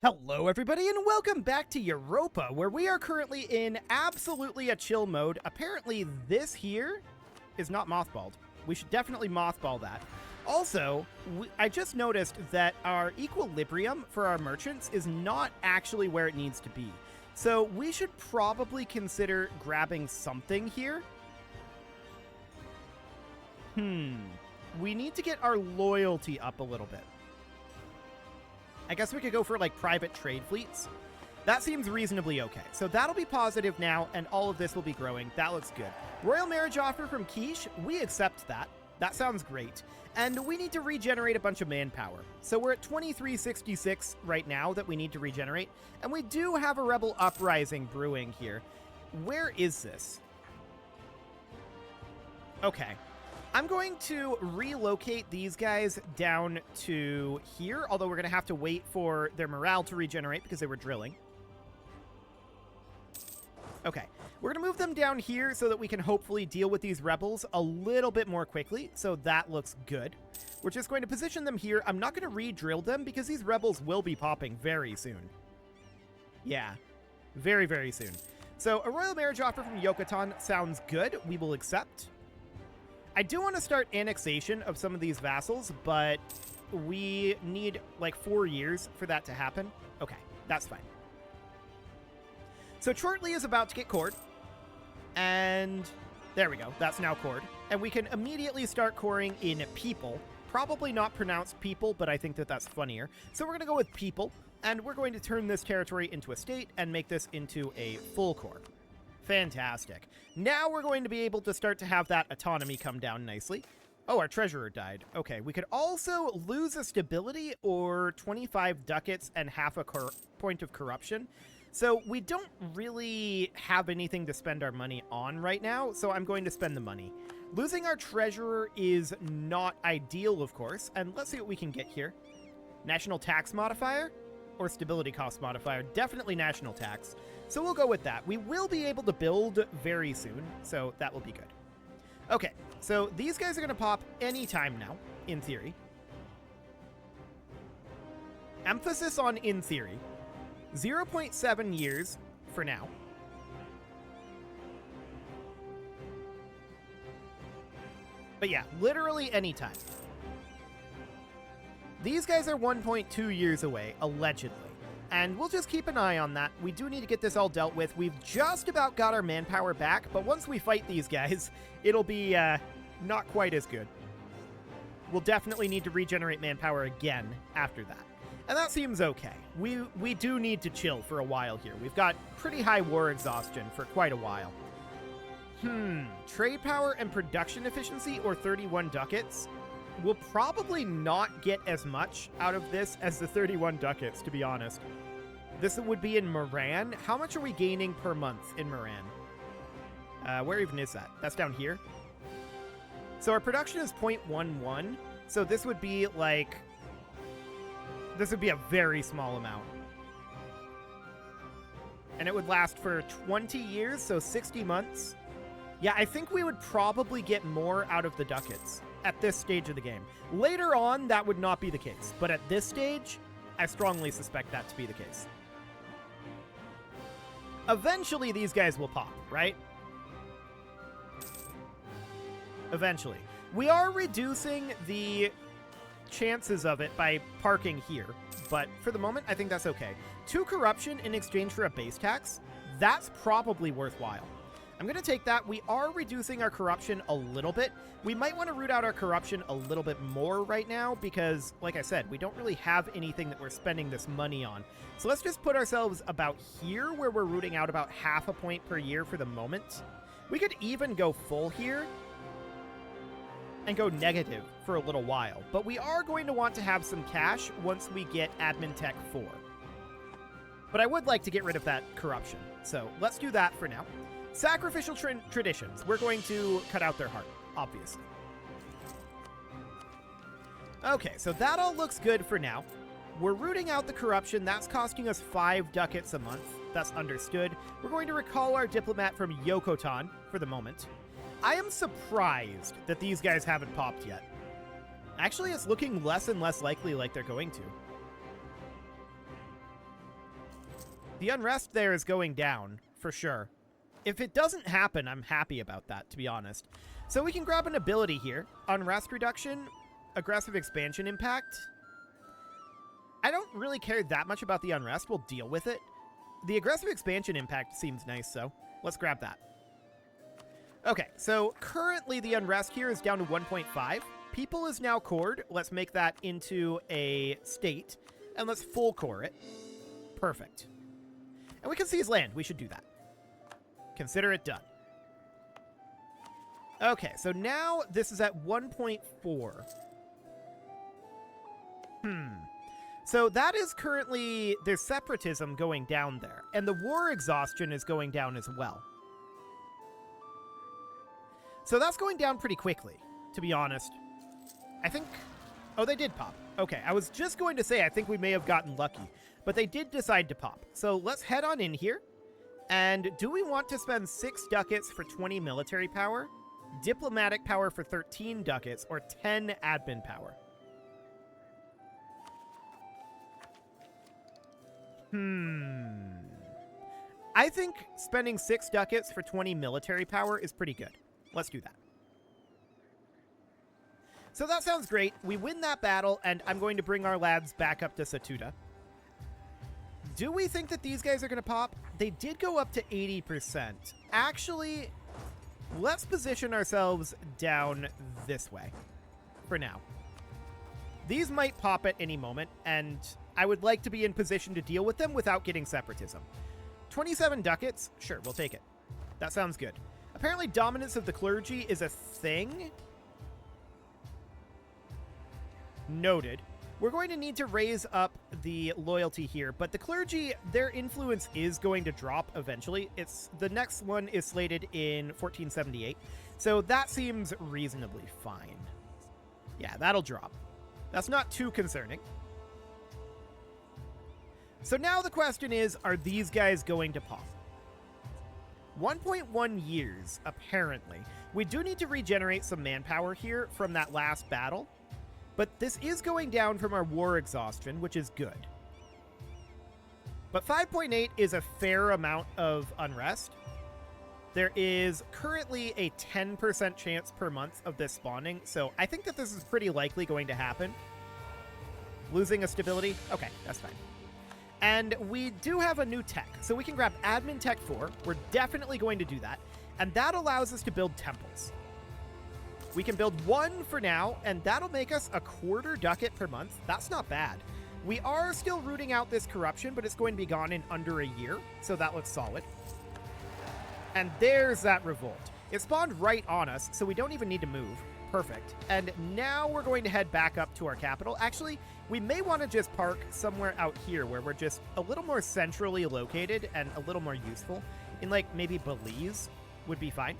Hello everybody and welcome back to Europa, where we are currently in absolutely a chill mode. Apparently this here is not mothballed. We should definitely mothball that. Also, I just noticed that our equilibrium for our merchants is not actually where it needs to be. So we should probably consider grabbing something here. We need to get our loyalty up a little bit. I guess we could go for, like, private trade fleets. That seems reasonably okay. So that'll be positive now, and all of this will be growing. That looks good. Royal marriage offer from Quiche. We accept that. That sounds great. And we need to regenerate a bunch of manpower. So we're at 2366 right now that we need to regenerate. And we do have a rebel uprising brewing here. Where is this? Okay. I'm going to relocate these guys down to here, although we're going to have to wait for their morale to regenerate because they were drilling. Okay, we're going to move them down here so that we can hopefully deal with these rebels a little bit more quickly, so that looks good. We're just going to position them here. I'm not going to re-drill them because these rebels will be popping very soon. Yeah, very, very soon. So a royal marriage offer from Yucatan sounds good. We will accept. I do want to start annexation of some of these vassals, but we need like 4 years for that to happen. Okay, that's fine. So Shortly is about to get cored, and there we go. That's now cored. And we can immediately start coring in people. Probably not pronounced people, but I think that that's funnier. So we're going to go with people, and we're going to turn this territory into a state and make this into a full core. Fantastic. Now we're going to be able to start to have that autonomy come down nicely. Oh, our treasurer died. Okay, we could also lose a stability or 25 ducats and half a point of corruption. So we don't really have anything to spend our money on right now, so I'm going to spend the money. Losing our treasurer is not ideal, of course, and let's see what we can get here. National tax modifier or stability cost modifier? Definitely national tax. So we'll go with that. We will be able to build very soon, so that will be good. Okay, so these guys are going to pop anytime now, in theory. Emphasis on in theory. 0.7 years for now. But yeah, literally anytime. These guys are 1.2 years away, allegedly. And we'll just keep an eye on that. We do need to get this all dealt with. We've just about got our manpower back, but once we fight these guys, it'll be not quite as good. We'll definitely need to regenerate manpower again after that. And that seems okay. We do need to chill for a while here. We've got pretty high war exhaustion for quite a while. Trade power and production efficiency or 31 ducats. We'll probably not get as much out of this as the 31 ducats, to be honest. This would be in Moran. How much are we gaining per month in Moran? Where even is that? That's down here. So our production is 0.11. So this would be like... This would be a very small amount. And it would last for 20 years, so 60 months. Yeah, I think we would probably get more out of the ducats at this stage of the game. Later on, that would not be the case. But at this stage, I strongly suspect that to be the case. Eventually, these guys will pop, right? Eventually. We are reducing the chances of it by parking here. But for the moment, I think that's okay. 2 corruption in exchange for a base tax. That's probably worthwhile. I'm going to take that. We are reducing our corruption a little bit. We might want to root out our corruption a little bit more right now because, like I said, we don't really have anything that we're spending this money on. So let's just put ourselves about here where we're rooting out about half a point per year for the moment. We could even go full here and go negative for a little while. But we are going to want to have some cash once we get Admin Tech 4. But I would like to get rid of that corruption. So let's do that for now. Sacrificial traditions. We're going to cut out their heart, obviously. Okay, so that all looks good for now. We're rooting out the corruption. That's costing us 5 ducats a month. That's understood. We're going to recall our diplomat from Yucatan for the moment. I am surprised that these guys haven't popped yet. Actually, it's looking less and less likely like they're going to. The unrest there is going down, for sure. If it doesn't happen, I'm happy about that, to be honest. So we can grab an ability here. Unrest reduction, aggressive expansion impact. I don't really care that much about the unrest. We'll deal with it. The aggressive expansion impact seems nice, so let's grab that. Okay, so currently the unrest here is down to 1.5. People is now cored. Let's make that into a state, and let's full core it. Perfect. And we can seize land. We should do that. Consider it done. Okay, so now this is at 1.4. So that is currently, there's separatism going down there, and the war exhaustion is going down as well. So that's going down pretty quickly, to be honest. I think, oh, they did pop. Okay, I was just going to say I think we may have gotten lucky, but they did decide to pop. So let's head on in here. And do we want to spend 6 ducats for 20 military power, diplomatic power for 13 ducats, or 10 admin power? I think spending 6 ducats for 20 military power is pretty good. Let's do that. So that sounds great. We win that battle, and I'm going to bring our lads back up to Satuda. Do we think that these guys are going to pop? They did go up to 80%. Actually, let's position ourselves down this way for now. These might pop at any moment, and I would like to be in position to deal with them without getting separatism. 27 ducats? Sure, we'll take it. That sounds good. Apparently, dominance of the clergy is a thing. Noted. We're going to need to raise up the loyalty here, but the clergy, their influence is going to drop eventually. The next one is slated in 1478, so that seems reasonably fine. Yeah, that'll drop. That's not too concerning. So now the question is, are these guys going to pop? 1.1 years, apparently. We do need to regenerate some manpower here from that last battle, but this is going down from our war exhaustion, which is good. But 5.8 is a fair amount of unrest. There is currently a 10% chance per month of this spawning, so I think that this is pretty likely going to happen. Losing a stability? Okay, that's fine. And we do have a new tech, so we can grab Admin Tech 4. We're definitely going to do that, and that allows us to build temples. We can build 1 for now, and that'll make us a quarter ducat per month. That's not bad. We are still rooting out this corruption, but it's going to be gone in under a year, so that looks solid. And there's that revolt. It spawned right on us, so we don't even need to move. Perfect. And now we're going to head back up to our capital. Actually, we may want to just park somewhere out here where we're just a little more centrally located and a little more useful. In, like, maybe Belize would be fine.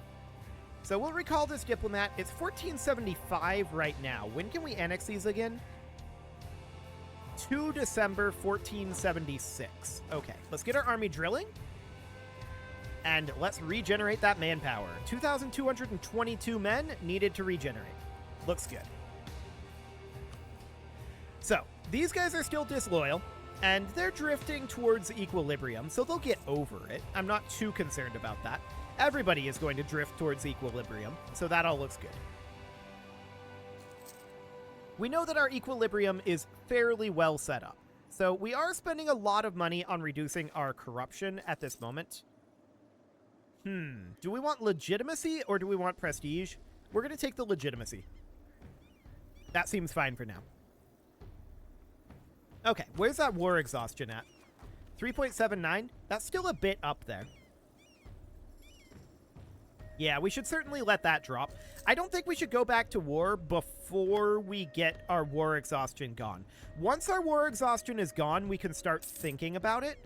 So we'll recall this diplomat. It's 1475 right now. When can we annex these again? 2 December 1476. Okay, let's get our army drilling. And let's regenerate that manpower. 2,222 men needed to regenerate. Looks good. So, these guys are still disloyal, and they're drifting towards equilibrium, so they'll get over it. I'm not too concerned about that. Everybody is going to drift towards equilibrium, so that all looks good. We know that our equilibrium is fairly well set up. So we are spending a lot of money on reducing our corruption at this moment. Do we want legitimacy or do we want prestige? We're going to take the legitimacy. That seems fine for now. Okay, where's that war exhaustion at? 3.79? That's still a bit up there. Yeah, we should certainly let that drop. I don't think we should go back to war before we get our war exhaustion gone. Once our war exhaustion is gone, we can start thinking about it.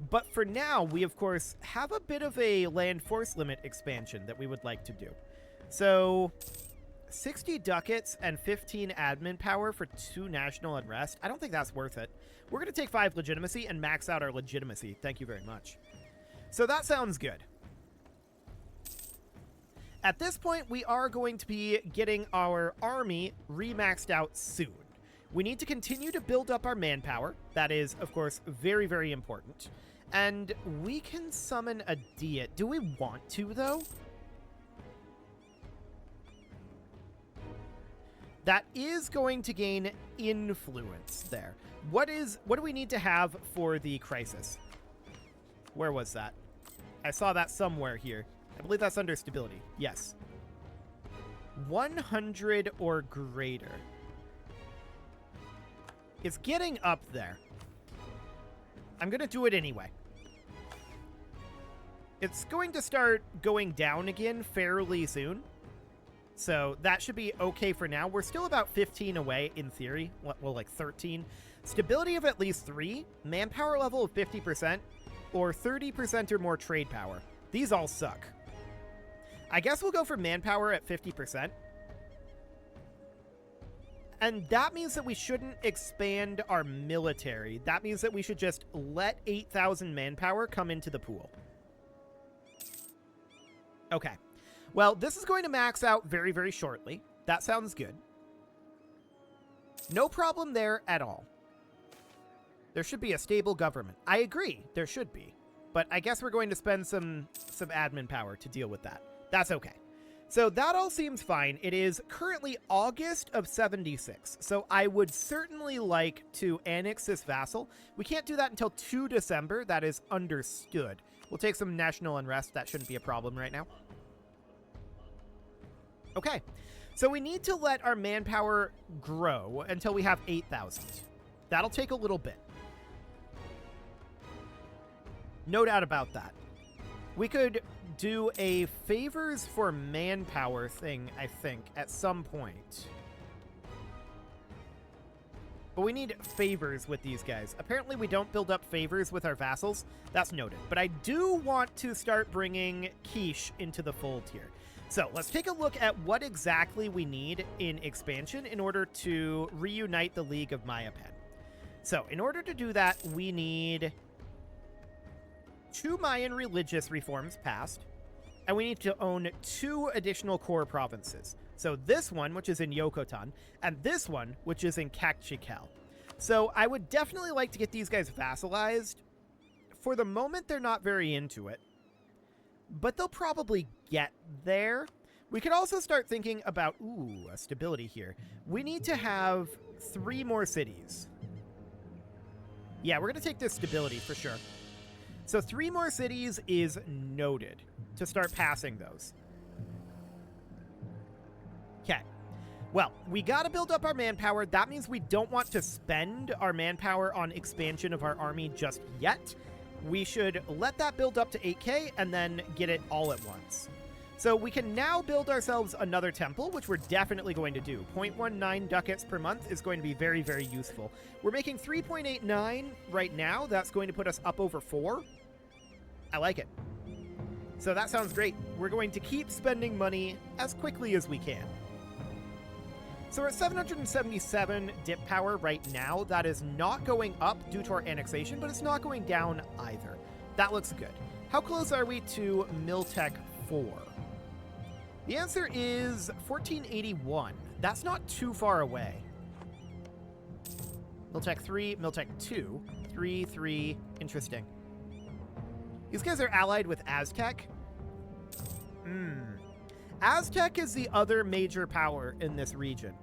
But for now, we, of course, have a bit of a land force limit expansion that we would like to do. So, 60 ducats and 15 admin power for 2 national unrest. I don't think that's worth it. We're going to take 5 legitimacy and max out our legitimacy. Thank you very much. So that sounds good. At this point, we are going to be getting our army remaxed out soon. We need to continue to build up our manpower. That is, of course, very, very important. And we can summon a Diet. Do we want to, though? That is going to gain influence there. What do we need to have for the crisis? Where was that? I saw that somewhere here. I believe that's under stability. Yes. 100 or greater. It's getting up there. I'm going to do it anyway. It's going to start going down again fairly soon. So that should be okay for now. We're still about 15 away in theory. Well, like 13. Stability of at least 3. Manpower level of 50%. Or 30% or more trade power. These all suck. I guess we'll go for manpower at 50%. And that means that we shouldn't expand our military. That means that we should just let 8,000 manpower come into the pool. Okay. Well, this is going to max out very, very shortly. That sounds good. No problem there at all. There should be a stable government. I agree, there should be. But I guess we're going to spend some admin power to deal with that. That's okay. So that all seems fine. It is currently August of 76. So I would certainly like to annex this vassal. We can't do that until 2 December. That is understood. We'll take some national unrest. That shouldn't be a problem right now. Okay. So we need to let our manpower grow until we have 8,000. That'll take a little bit. No doubt about that. We could do a favors for manpower thing, I think, at some point. But we need favors with these guys. Apparently we don't build up favors with our vassals. That's noted. But I do want to start bringing quiche into the fold here. So let's take a look at what exactly we need in expansion in order to reunite the League of Mayan. So in order to do that, we need 2 Mayan religious reforms passed, and we need to own 2 additional core provinces. So this one, which is in Yokotan, and this one, which is in Kakchikel. So I would definitely like to get these guys vassalized. For the moment, they're not very into it, but they'll probably get there. We could also start thinking about, a stability here. We need to have 3 more cities. Yeah, we're going to take this stability for sure. So 3 more cities is noted to start passing those. Okay. Well, we got to build up our manpower. That means we don't want to spend our manpower on expansion of our army just yet. We should let that build up to 8K and then get it all at once. So we can now build ourselves another temple, which we're definitely going to do. 0.19 ducats per month is going to be very, very useful. We're making 3.89 right now. That's going to put us up over 4. I like it. So that sounds great. We're going to keep spending money as quickly as we can. So we're at 777 dip power right now. That is not going up due to our annexation, but it's not going down either. That looks good. How close are we to Miltech 4? The answer is 1481. That's not too far away. Miltech 3, Miltech 2, 3, 3. Interesting. These guys are allied with Aztec. Aztec is the other major power in this region.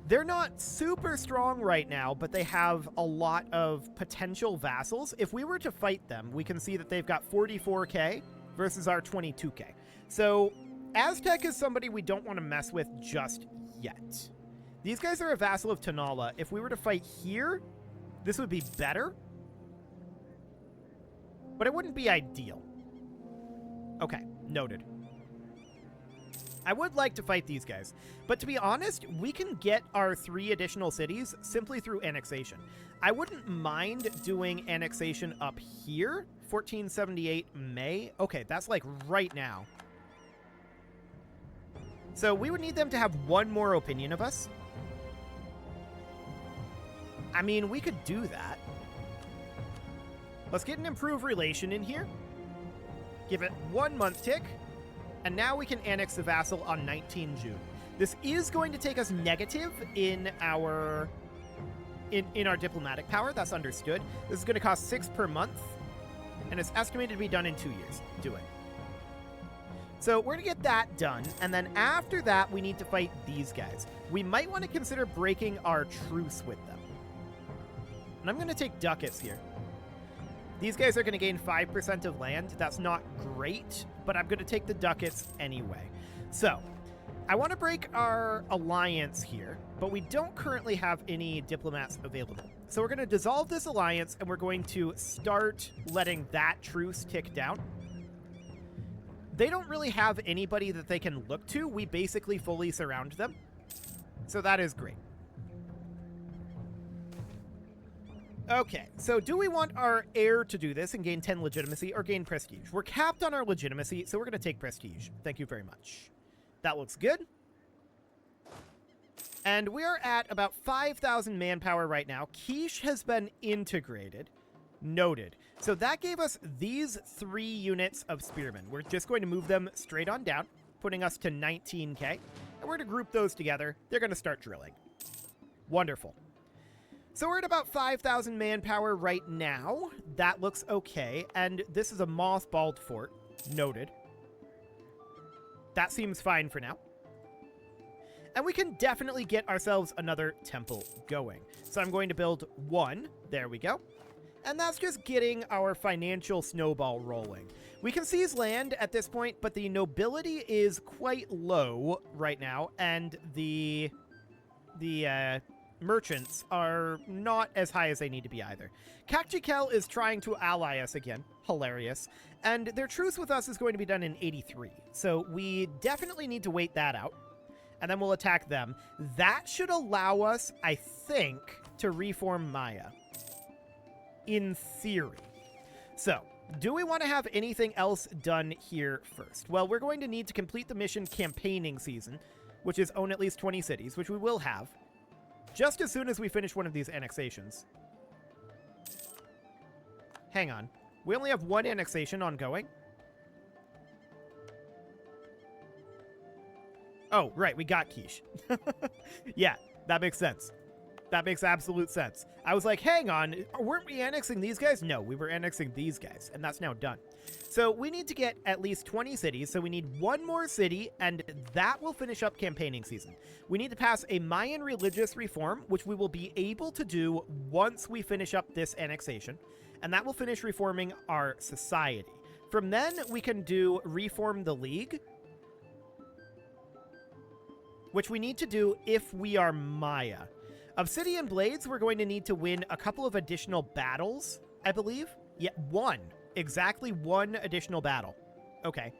They're not super strong right now, but they have a lot of potential vassals. If we were to fight them, we can see that they've got 44k versus our 22k. So Aztec is somebody we don't want to mess with just yet. These guys are a vassal of Tanala. If we were to fight here, this would be better, but it wouldn't be ideal. Okay, noted. I would like to fight these guys, but to be honest, we can get our 3 additional cities simply through annexation. I wouldn't mind doing annexation up here, 1478 May. Okay, that's like right now. So we would need them to have 1 more opinion of us. I mean, we could do that. Let's get an improved relation in here. Give it 1 month tick. And now we can annex the vassal on 19 June. This is going to take us negative in our diplomatic power. That's understood. This is going to cost 6 per month. And it's estimated to be done in 2 years. Do it. So we're going to get that done, and then after that, we need to fight these guys. We might want to consider breaking our truce with them. And I'm going to take ducats here. These guys are going to gain 5% of land. That's not great, but I'm going to take the ducats anyway. So I want to break our alliance here, but we don't currently have any diplomats available. So we're going to dissolve this alliance, and we're going to start letting that truce tick down. They don't really have anybody that they can look to. We basically fully surround them. So that is great. Okay, so do we want our heir to do this and gain 10 legitimacy or gain prestige? We're capped on our legitimacy, so we're going to take prestige. Thank you very much. That looks good. And we are at about 5,000 manpower right now. Quiche has been integrated. Noted. So that gave us these 3 units of spearmen. We're just going to move them straight on down, putting us to 19k. And we're going to group those together. They're going to start drilling. Wonderful. So we're at about 5,000 manpower right now. That looks okay. And this is a mothballed fort. Noted. That seems fine for now. And we can definitely get ourselves another temple going. So I'm going to build 1. There we go. And that's just getting our financial snowball rolling. We can seize land at this point, but the nobility is quite low right now, and the merchants are not as high as they need to be either. Kakjikel is trying to ally us again. Hilarious. And their truce with us is going to be done in 83. So we definitely need to wait that out. And then we'll attack them. That should allow us, I think, to reform Maya. In theory. So, do we want to have anything else done here first? Well, we're going to need to complete the mission campaigning season, which is own at least 20 cities, which we will have, just as soon as we finish one of these annexations. Hang on. We only have 1 annexation ongoing. Oh, right, we got Quiche. Yeah, that makes sense. That makes absolute sense. I was like, hang on, weren't we annexing these guys? No, we were annexing these guys, and that's now done. So we need to get at least 20 cities, so we need 1 more city, and that will finish up campaigning season. We need to pass a Mayan religious reform, which we will be able to do once we finish up this annexation, and that will finish reforming our society. From then, we can do reform the League, which we need to do if we are Maya. Obsidian Blades, we're going to need to win a couple of additional battles, I believe. Yeah, 1. Exactly 1 additional battle. Okay.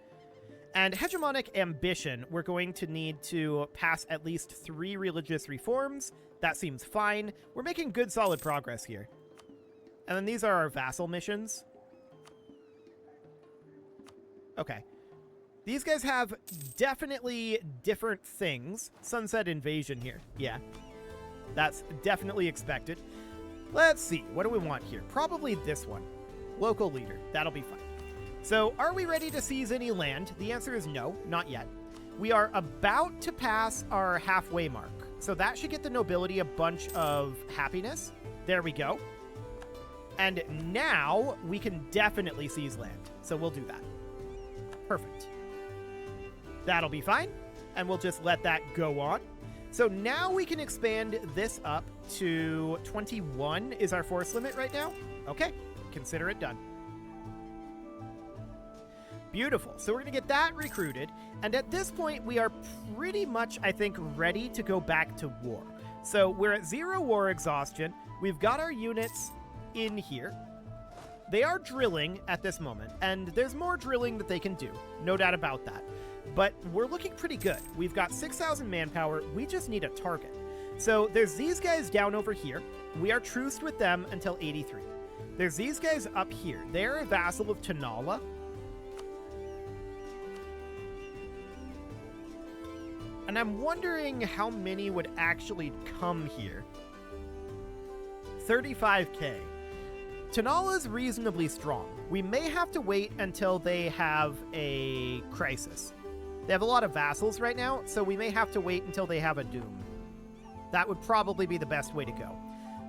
And Hegemonic Ambition, we're going to need to pass at least 3 religious reforms. That seems fine. We're making good, solid progress here. And then these are our vassal missions. Okay. These guys have definitely different things. Sunset Invasion here. Yeah. That's definitely expected. Let's see. What do we want here? Probably this one. Local leader. That'll be fine. So, are we ready to seize any land? The answer is no, not yet. We are about to pass our halfway mark. So that should get the nobility a bunch of happiness. There we go. And now we can definitely seize land. So we'll do that. Perfect. That'll be fine. And we'll just let that go on. So now we can expand this up to 21 is our force limit right now. Okay, consider it done. Beautiful. So we're going to get that recruited. And at this point, we are pretty much, I think, ready to go back to war. So we're at 0 war exhaustion. We've got our units in here. They are drilling at this moment, and there's more drilling that they can do. No doubt about that. But we're looking pretty good. We've got 6,000 manpower. We just need a target. So there's these guys down over here. We are truced with them until 83. There's these guys up here. They're a vassal of Tanala. And I'm wondering how many would actually come here. 35k. Tanala's reasonably strong. We may have to wait until they have a crisis. They have a lot of vassals right now, so we may have to wait until they have a doom. That would probably be the best way to go.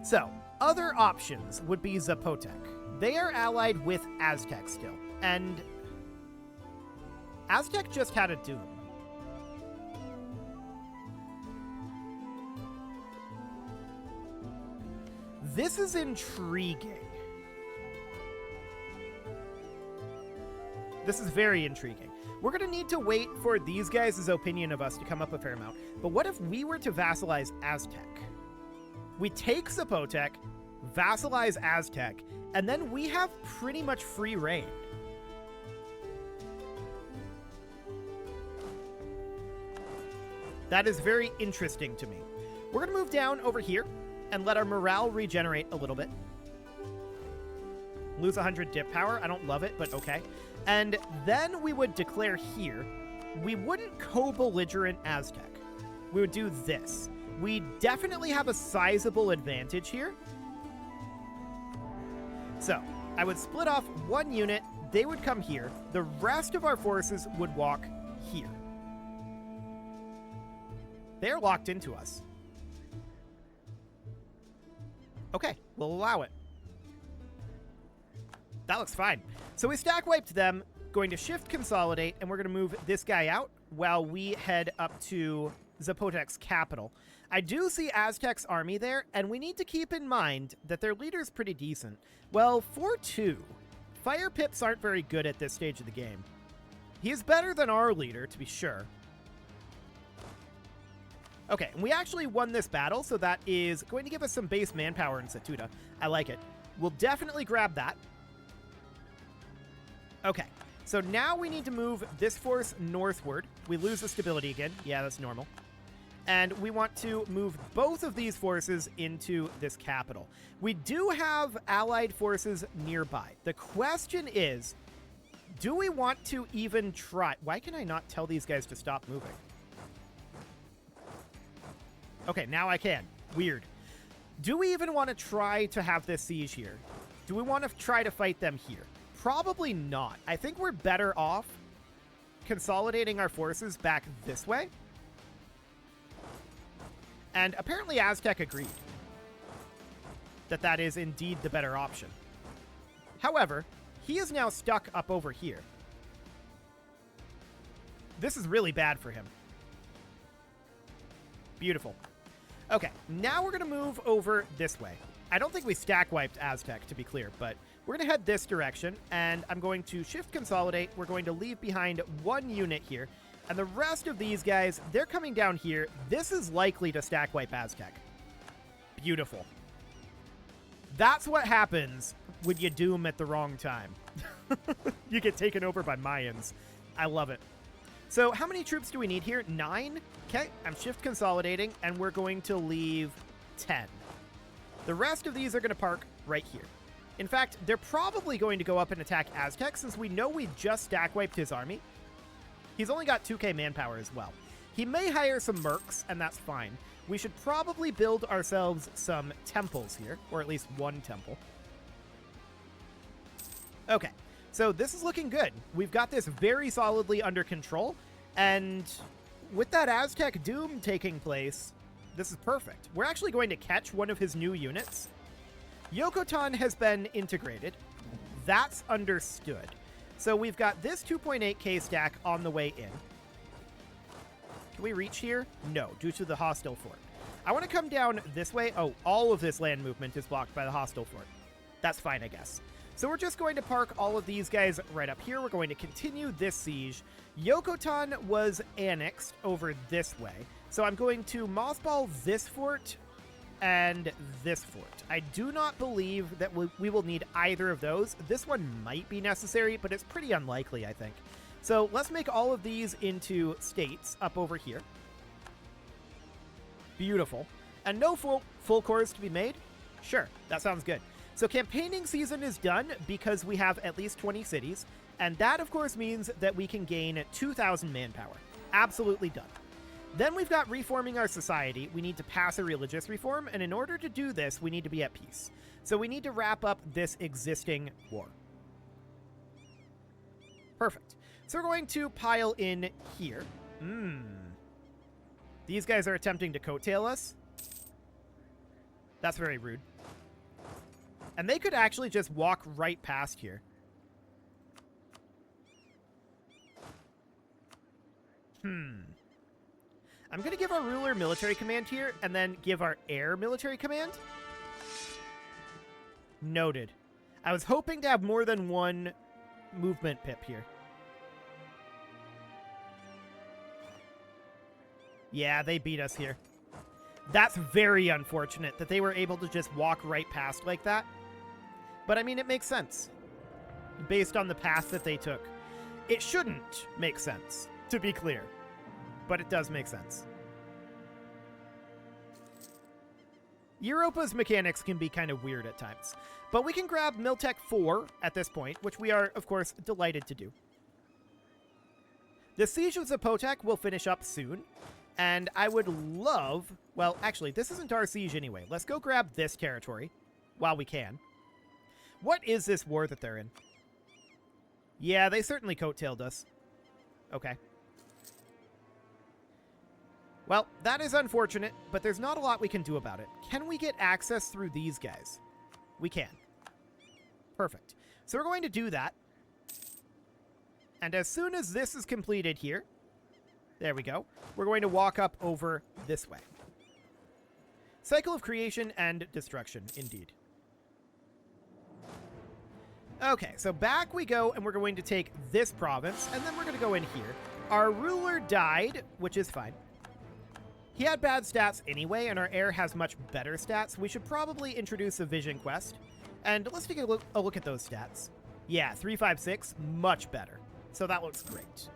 So, other options would be Zapotec. They are allied with Aztec still. And Aztec just had a doom. This is intriguing. This is very intriguing. We're going to need to wait for these guys' opinion of us to come up a fair amount. But what if we were to vassalize Aztec? We take Zapotec, vassalize Aztec, and then we have pretty much free reign. That is very interesting to me. We're going to move down over here and let our morale regenerate a little bit. Lose 100 dip power. I don't love it, but okay. And then we would declare here. We wouldn't co-belligerent Aztec. We would do this. We definitely have a sizable advantage here. So, I would split off one unit. They would come here. The rest of our forces would walk here. They're locked into us. Okay, we'll allow it. That looks fine. So we stack wiped them, going to shift consolidate, and we're going to move this guy out while we head up to Zapotec's capital. I do see Aztec's army there, and we need to keep in mind that their leader's pretty decent. Well, 4-2. Fire pips aren't very good at this stage of the game. He is better than our leader, to be sure. Okay, and we actually won this battle, so that is going to give us some base manpower in Satuda. I like it. We'll definitely grab that. Okay, so now we need to move this force northward. We lose the stability again. Yeah, that's normal. And we want to move both of these forces into this capital. We do have allied forces nearby. The question is, do we want to even try? Why can I not tell these guys to stop moving? Okay, now I can. Weird. Do we even want to try to have this siege here? Do we want to try to fight them here? Probably not. I think we're better off consolidating our forces back this way. And apparently Aztec agreed that that is indeed the better option. However, he is now stuck up over here. This is really bad for him. Beautiful. Okay, now we're going to move over this way. I don't think we stack wiped Aztec, to be clear, but we're going to head this direction, and I'm going to shift consolidate. We're going to leave behind one unit here, and the rest of these guys, they're coming down here. This is likely to stack wipe Aztec. Beautiful. That's what happens when you doom at the wrong time. You get taken over by Mayans. I love it. So how many troops do we need here? 9? Okay, I'm shift consolidating, and we're going to leave 10. The rest of these are going to park right here. In fact, they're probably going to go up and attack Aztec, since we know we just stack wiped his army. He's only got 2k manpower as well. He may hire some mercs, and that's fine. We should probably build ourselves some temples here, or at least one temple. Okay, so this is looking good. We've got this very solidly under control, and with that Aztec doom taking place, this is perfect. We're actually going to catch one of his new units. Yokotan has been integrated. That's understood. So we've got this 2.8k stack on the way in. Can we reach here? No, due to the hostile fort. I want to come down this way. Oh, all of this land movement is blocked by the hostile fort. That's fine, I guess. So we're just going to park all of these guys right up here. We're going to continue this siege. Yokotan was annexed over this way. So I'm going to mothball this fort and this fort. I do not believe that we will need either of those. This one might be necessary, but it's pretty unlikely, I think. So let's make all of these into states up over here. Beautiful. And no full cores to be made? Sure, that sounds good. So campaigning season is done because we have at least 20 cities, and that of course means that we can gain 2,000 manpower. Absolutely done. Then we've got reforming our society. We need to pass a religious reform, and in order to do this, we need to be at peace. So we need to wrap up this existing war. Perfect. So we're going to pile in here. These guys are attempting to coattail us. That's very rude. And they could actually just walk right past here. I'm going to give our ruler military command here, and then give our heir military command. Noted. I was hoping to have more than one movement pip here. Yeah, they beat us here. That's very unfortunate that they were able to just walk right past like that. But, I mean, it makes sense. Based on the path that they took. It shouldn't make sense, to be clear. But it does make sense. Europa's mechanics can be kind of weird at times. But we can grab Miltech 4 at this point, which we are, of course, delighted to do. The Siege of Zapotec will finish up soon. And I would love... Well, actually, this isn't our siege anyway. Let's go grab this territory while we can. What is this war that they're in? Yeah, they certainly coattailed us. Okay. Well, that is unfortunate, but there's not a lot we can do about it. Can we get access through these guys? We can. Perfect. So we're going to do that. And as soon as this is completed here, there we go, we're going to walk up over this way. Cycle of creation and destruction, indeed. Okay, so back we go, and we're going to take this province, and then we're going to go in here. Our ruler died, which is fine. He had bad stats anyway, and our heir has much better stats. We should probably introduce a vision quest. And let's take a look at those stats. Yeah, 356, much better. So that looks great.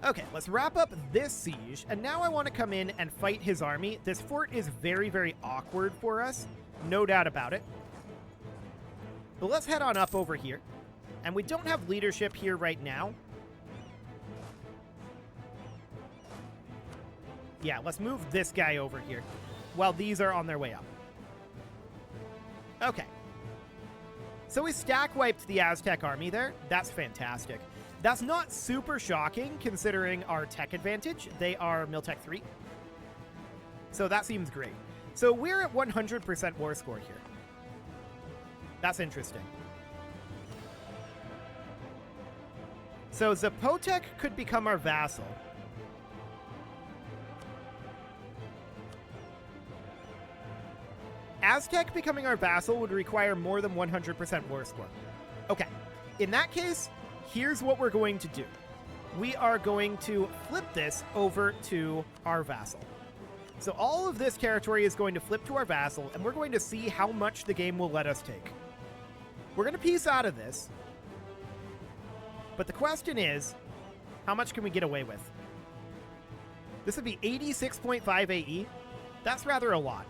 Okay, let's wrap up this siege, and now I want to come in and fight his army. This fort is very, very awkward for us. No doubt about it. But let's head on up over here. And we don't have leadership here right now. Yeah, let's move this guy over here while these are on their way up. Okay. So we stack wiped the Aztec army there. That's fantastic. That's not super shocking considering our tech advantage. They are Miltech 3. So that seems great. So we're at 100% war score here. That's interesting. So Zapotec could become our vassal. Aztec becoming our vassal would require more than 100% war score. Okay, in that case, here's what we're going to do. We are going to flip this over to our vassal. So all of this territory is going to flip to our vassal, and we're going to see how much the game will let us take. We're going to piece out of this. But the question is, how much can we get away with? This would be 86.5 AE. That's rather a lot.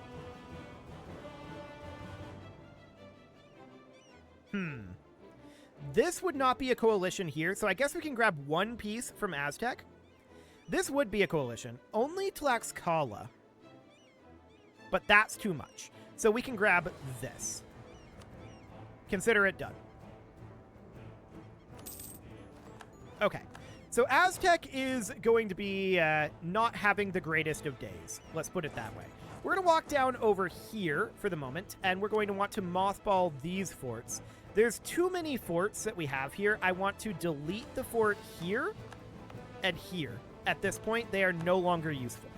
This would not be a coalition here, so I guess we can grab one piece from Aztec. This would be a coalition. Only Tlaxcala. But that's too much. So we can grab this. Consider it done. Okay. So Aztec is going to be not having the greatest of days. Let's put it that way. We're going to walk down over here for the moment, and we're going to want to mothball these forts. There's too many forts that we have here. I want to delete the fort here and here. At this point, they are no longer useful.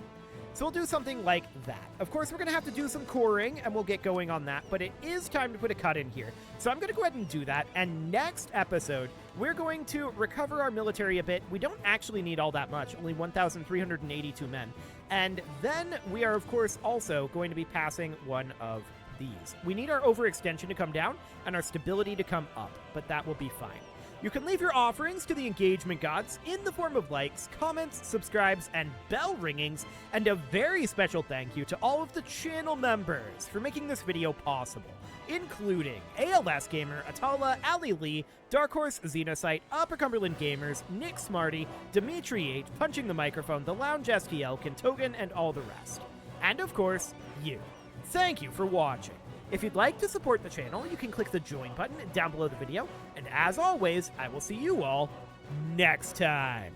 So we'll do something like that. Of course, we're going to have to do some coring, and we'll get going on that, but it is time to put a cut in here. So I'm going to go ahead and do that, and next episode, we're going to recover our military a bit. We don't actually need all that much, only 1,382 men. And then we are, of course, also going to be passing one of these. We need our overextension to come down and our stability to come up, but that will be fine. You can leave your offerings to the engagement gods in the form of likes, comments, subscribes, and bell ringings, and a very special thank you to all of the channel members for making this video possible, including ALS Gamer, Atala, Ali Lee, Dark Horse, Xenocyte, Upper Cumberland Gamers, Nick Smarty, Dimitri 8, Punching the Microphone, The Lounge STL, Kentogan, and all the rest. And of course, you. Thank you for watching. If you'd like to support the channel, you can click the join button down below the video, and as always, I will see you all next time.